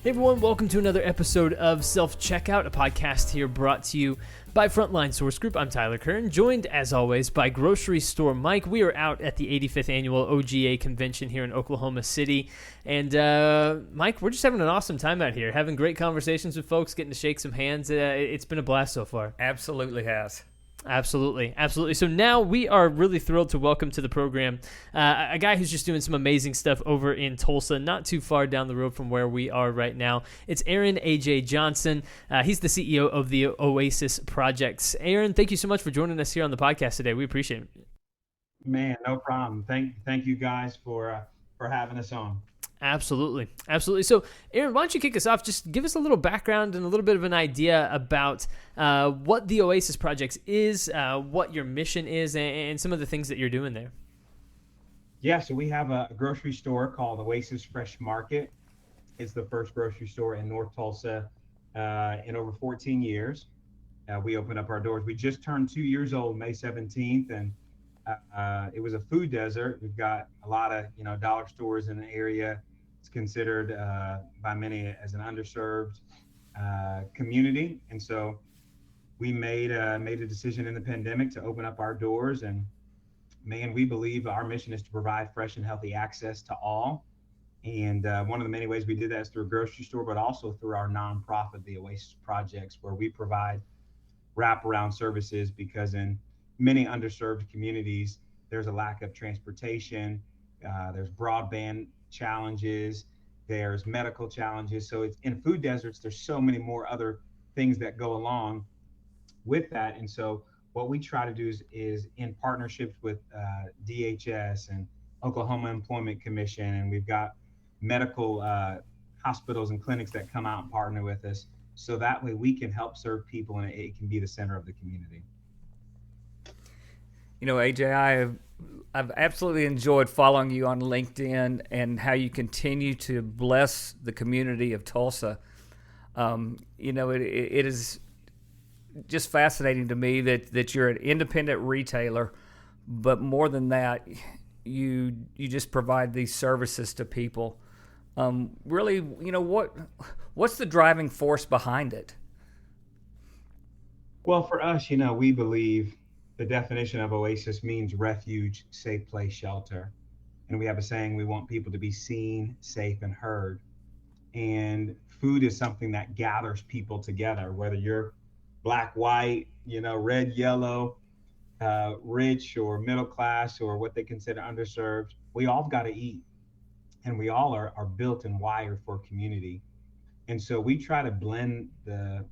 Hey everyone, welcome to another episode of Self-Checkout, a podcast here brought to you by Frontline Source Group. I'm Tyler Kern, joined as always by Grocery Store Mike. We are out at the 85th Annual OGA Convention here in Oklahoma City. And Mike, we're just having an awesome time out here, having great conversations with folks, getting to shake some hands. It's been a blast so far. Absolutely has. Absolutely. So now we are really thrilled to welcome to the program a guy who's just doing some amazing stuff over in Tulsa, not too far down the road from where we are right now. It's Aaron A.J. Johnson. He's the CEO of the Oasis Projects. Aaron, thank you so much for joining us here on the podcast today. We appreciate it. Man, no problem. Thank you guys for having us on. Absolutely. So, Aaron, why don't you kick us off? Just give us a little background and a little bit of an idea about what the Oasis Projects is, what your mission is, and some of the things that you're doing there. Yeah, so we have a grocery store called Oasis Fresh Market. It's the first grocery store in North Tulsa in over 14 years. We opened up our doors. We just turned 2 years old, May 17th, and it was a food desert. We've got a lot of dollar stores in the area. It's considered by many as an underserved community, and so we made a decision in the pandemic to open up our doors. And man, we believe our mission is to provide fresh and healthy access to all. And one of the many ways we did that is through a grocery store, but also through our nonprofit, the Oasis Projects, where we provide wraparound services, because in many underserved communities, there's a lack of transportation, there's broadband challenges, there's medical challenges. So it's in food deserts, there's so many more other things that go along with that. And so what we try to do is in partnerships with DHS and Oklahoma Employment Commission, and we've got medical hospitals and clinics that come out and partner with us. So that way we can help serve people and it can be the center of the community. AJ, I've absolutely enjoyed following you on LinkedIn and how you continue to bless the community of Tulsa. It is just fascinating to me that you're an independent retailer, but more than that, you just provide these services to people. Really, what's the driving force behind it? Well, for us, we believe the definition of Oasis means refuge, safe place, shelter. And we have a saying, we want people to be seen, safe, and heard. And food is something that gathers people together, whether you're black, white, red, yellow, rich or middle class, or what they consider underserved. We all got to eat. And we all are built and wired for community. And so we try to blend the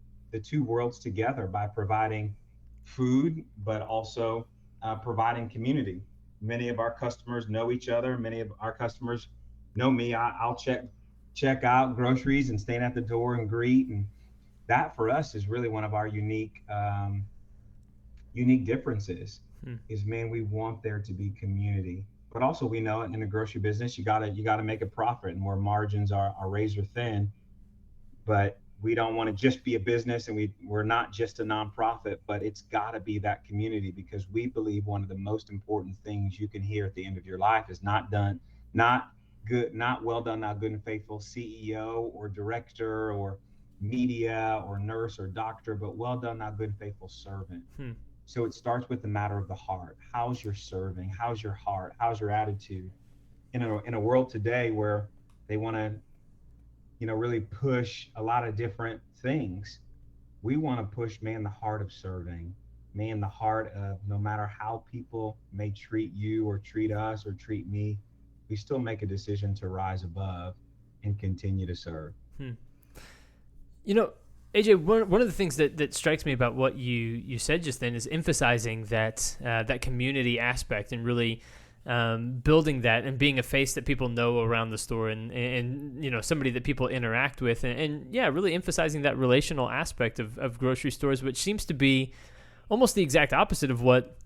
two worlds together by providing food, but also providing community. Many of our customers know each other. Many of our customers know me. I'll check out groceries and stand at the door and greet. And that for us is really one of our unique differences is, man, we want there to be community. But also we know in the grocery business, you gotta make a profit, and where margins are razor thin. But we don't want to just be a business, and we're not just a nonprofit, but it's got to be that community, because we believe one of the most important things you can hear at the end of your life is not well done, not good and faithful CEO or director or media or nurse or doctor, but well done, not good and faithful servant. So it starts with the matter of the heart. How's your serving? How's your heart? How's your attitude? In a world today where they want to really push a lot of different things, we want to push, man, the heart of serving, man, the heart of no matter how people may treat you or treat us or treat me, we still make a decision to rise above and continue to serve. AJ, one of the things that strikes me about what you said just then is emphasizing that community aspect and really building that and being a face that people know around the store and somebody that people interact with and really emphasizing that relational aspect of grocery stores, which seems to be almost the exact opposite of what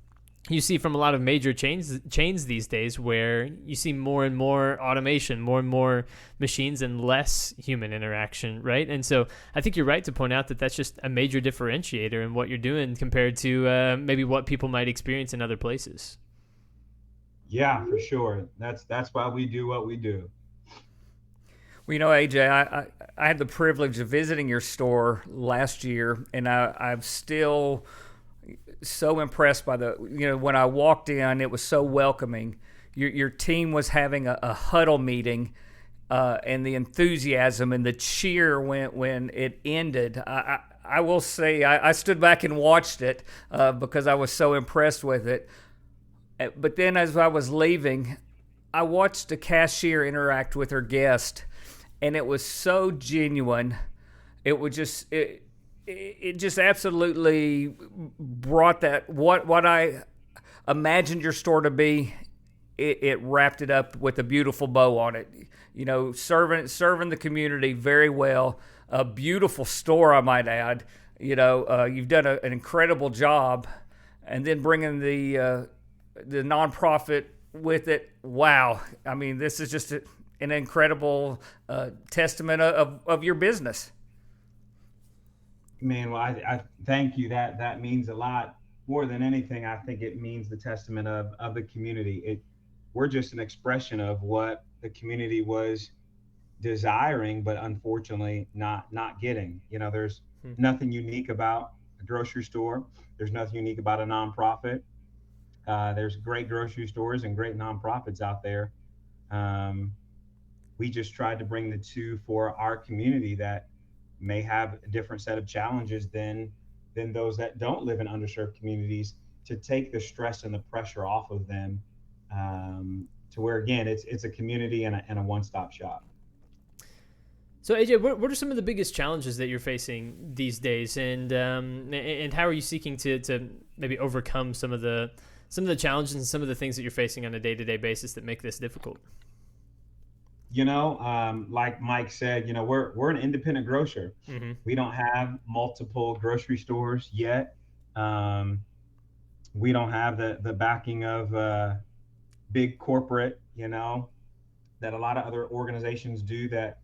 you see from a lot of major chains these days, where you see more and more automation, more and more machines, and less human interaction, right? And so I think you're right to point out that that's just a major differentiator in what you're doing compared to maybe what people might experience in other places. Yeah, for sure. That's why we do what we do. Well, you know, AJ, I had the privilege of visiting your store last year, and I'm still so impressed by when I walked in, it was so welcoming. Your team was having a huddle meeting, and the enthusiasm and the cheer when it ended. I will say I stood back and watched it because I was so impressed with it. But then as I was leaving, I watched the cashier interact with her guest, and it was so genuine. It just absolutely brought that what I imagined your store to be. It wrapped it up with a beautiful bow on it. You know, serving the community very well. A beautiful store, I might add. You know, you've done an incredible job, and then bringing the nonprofit with it. Wow, I mean, this is just an incredible testament of your business. Man, well, I thank you. That means a lot. More than anything, I think it means the testament of the community. We're just an expression of what the community was desiring, but unfortunately not getting. You know, there's nothing unique about a grocery store. There's nothing unique about a nonprofit. There's great grocery stores and great nonprofits out there. We just tried to bring the two for our community that may have a different set of challenges than those that don't live in underserved communities, to take the stress and the pressure off of them, to where, again, it's a community and a one-stop shop. So AJ, what are some of the biggest challenges that you're facing these days, and how are you seeking to maybe overcome some of the challenges and some of the things that you're facing on a day-to-day basis that make this difficult? You know, like Mike said, you know, we're an independent grocer. Mm-hmm. We don't have multiple grocery stores yet. We don't have the backing of big corporate, you know, that a lot of other organizations do, that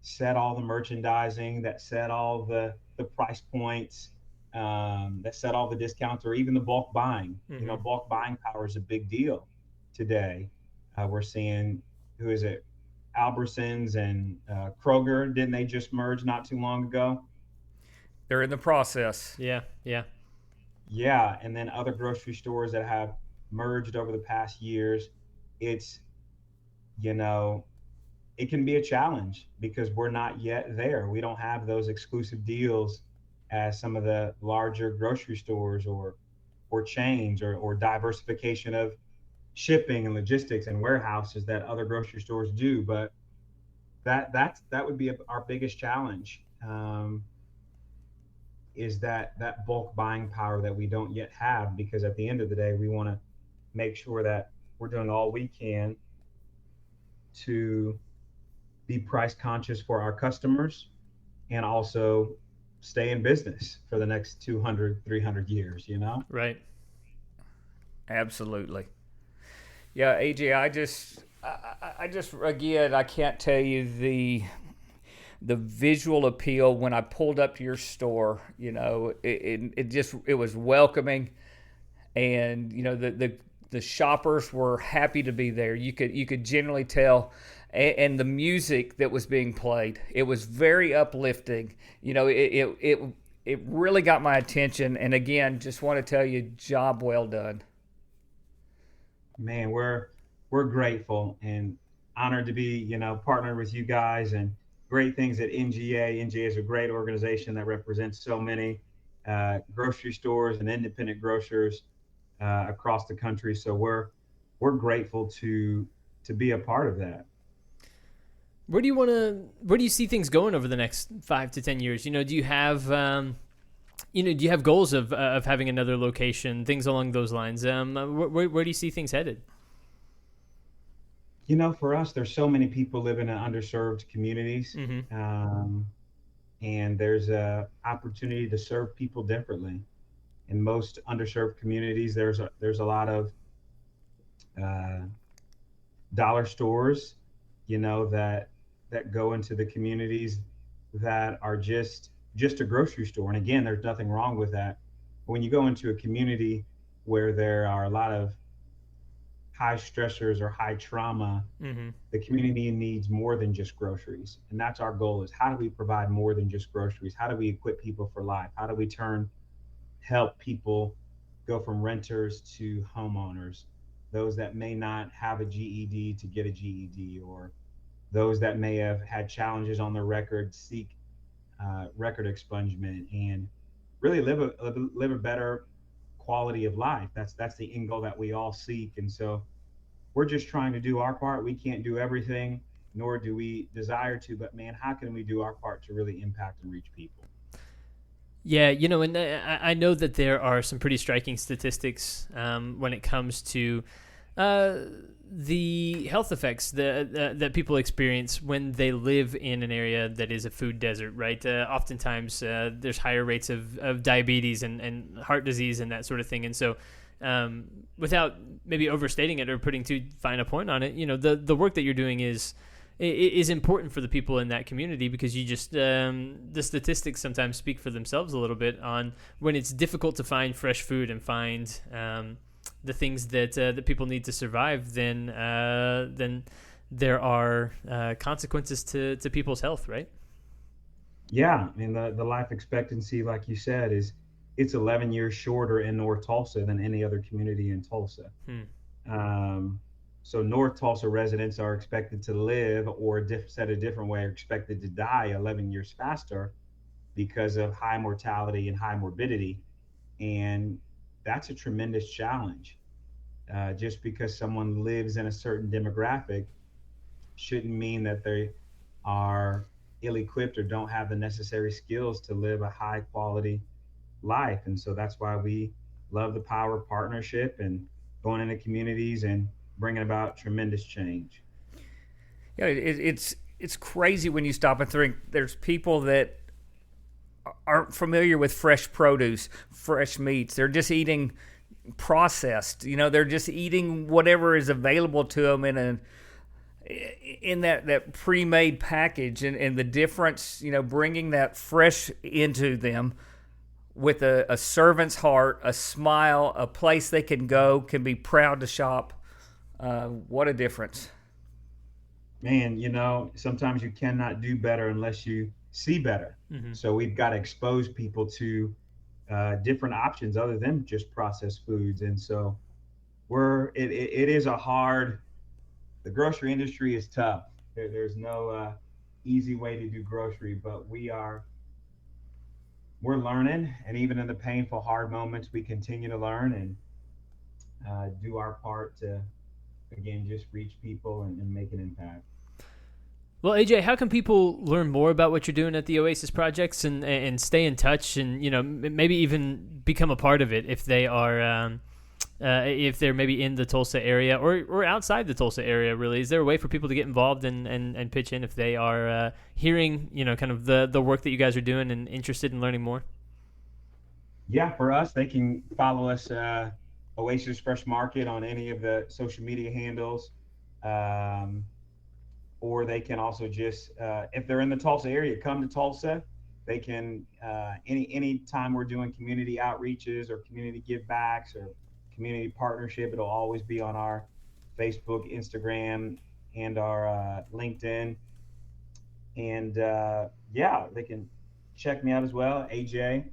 set all the merchandising, that set all the price points, that set all the discounts, or even the bulk buying. Mm-hmm. You know, bulk buying power is a big deal today. We're seeing, who is it? Albertsons and Kroger, didn't they just merge not too long ago? They're in the process. Yeah. And then other grocery stores that have merged over the past years. It's, you know, it can be a challenge because we're not yet there. We don't have those exclusive deals as some of the larger grocery stores or chains, or diversification of shipping and logistics and warehouses that other grocery stores do. But that would be our biggest challenge, is that bulk buying power that we don't yet have, because at the end of the day, we want to make sure that we're doing all we can to be price conscious for our customers, and also stay in business for the next 200, 300 years, you know? Right. Absolutely. Yeah, AJ, I just again, I can't tell you the visual appeal when I pulled up to your store. You know, it was welcoming, and you know the shoppers were happy to be there. You could generally tell, and the music that was being played, it was very uplifting. You know, it really got my attention. And again, just want to tell you, job well done. Man, we're grateful and honored to be, you know, partnered with you guys, and great things at NGA. NGA is a great organization that represents so many grocery stores and independent grocers across the country. So we're grateful to be a part of that. Where do you see things going over the next 5 to 10 years? You know, do you have goals of having another location, things along those lines? Where do you see things headed? You know, for us, there's so many people living in underserved communities, Mm-hmm. And there's a opportunity to serve people differently. In most underserved communities, there's a lot of dollar stores, you know, that go into the communities that are just a grocery store. And again, there's nothing wrong with that. When you go into a community where there are a lot of high stressors or high trauma, Mm-hmm. the community needs more than just groceries. And that's our goal, is how do we provide more than just groceries? How do we equip people for life? How do we help people go from renters to homeowners? Those that may not have a GED to get a GED, or those that may have had challenges on their record seek record expungement and really live a better quality of life. That's the end goal that we all seek. And so we're just trying to do our part. We can't do everything, nor do we desire to, but man, how can we do our part to really impact and reach people? Yeah, and I know that there are some pretty striking statistics when it comes to the health effects that people experience when they live in an area that is a food desert, right? Oftentimes, there's higher rates of diabetes and heart disease and that sort of thing. And so, without maybe overstating it or putting too fine a point on it, the work that you're doing is important for the people in that community, because you just the statistics sometimes speak for themselves a little bit on when it's difficult to find fresh food and find the things that people need to survive, then there are consequences to people's health, right? Yeah, I mean the life expectancy, like you said, it's 11 years shorter in North Tulsa than any other community in Tulsa. So North Tulsa residents are expected to live, or said a different way, are expected to die 11 years faster because of high mortality and high morbidity. And that's a tremendous challenge. Just because someone lives in a certain demographic shouldn't mean that they are ill-equipped or don't have the necessary skills to live a high quality life. And so that's why we love the power of partnership and going into communities and bringing about tremendous change. Yeah, it's crazy when you stop and think. There's people that aren't familiar with fresh produce, fresh meats. They're just eating processed. They're just eating whatever is available to them in that pre-made package. And the difference, bringing that fresh into them with a servant's heart, a smile, a place they can go, can be proud to shop. What a difference. Man, sometimes you cannot do better unless you see better. Mm-hmm. So we've got to expose people to different options other than just processed foods. And so it is the grocery industry is tough. There's no easy way to do grocery, but we're learning. And even in the painful, hard moments, we continue to learn and do our part to, again, just reach people and make an impact. Well, AJ, how can people learn more about what you're doing at the Oasis Projects and stay in touch and, maybe even become a part of it if they are, if they're maybe in the Tulsa area or outside the Tulsa area, really? Is there a way for people to get involved and pitch in if they are hearing, kind of the work that you guys are doing and interested in learning more? Yeah, for us, they can follow us, Oasis Fresh Market, on any of the social media handles. Or they can also just, if they're in the Tulsa area, come to Tulsa. They can, any time we're doing community outreaches or community give backs or community partnership, it'll always be on our Facebook, Instagram, and our LinkedIn. And they can check me out as well, AJ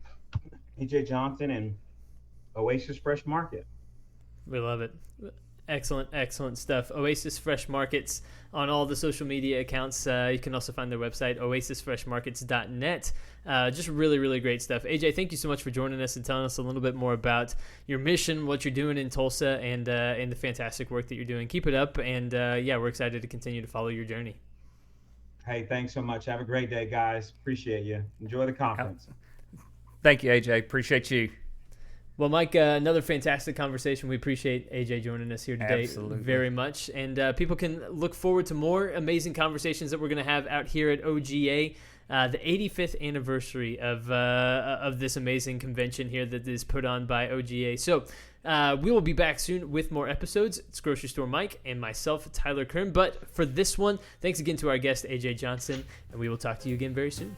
Johnson and Oasis Fresh Market. We love it. Excellent stuff. Oasis Fresh Markets on all the social media accounts. You can also find their website, oasisfreshmarkets.net. Just really, really great stuff. AJ, thank you so much for joining us and telling us a little bit more about your mission, what you're doing in Tulsa, and the fantastic work that you're doing. Keep it up, and we're excited to continue to follow your journey. Hey, thanks so much. Have a great day, guys. Appreciate you. Enjoy the conference. Thank you, AJ. Appreciate you. Well, Mike, another fantastic conversation. We appreciate AJ joining us here today. Absolutely. Very much. And people can look forward to more amazing conversations that we're going to have out here at OGA, the 85th anniversary of this amazing convention here that is put on by OGA. So we will be back soon with more episodes. It's Grocery Store Mike and myself, Tyler Kern. But for this one, thanks again to our guest, AJ Johnson, and we will talk to you again very soon.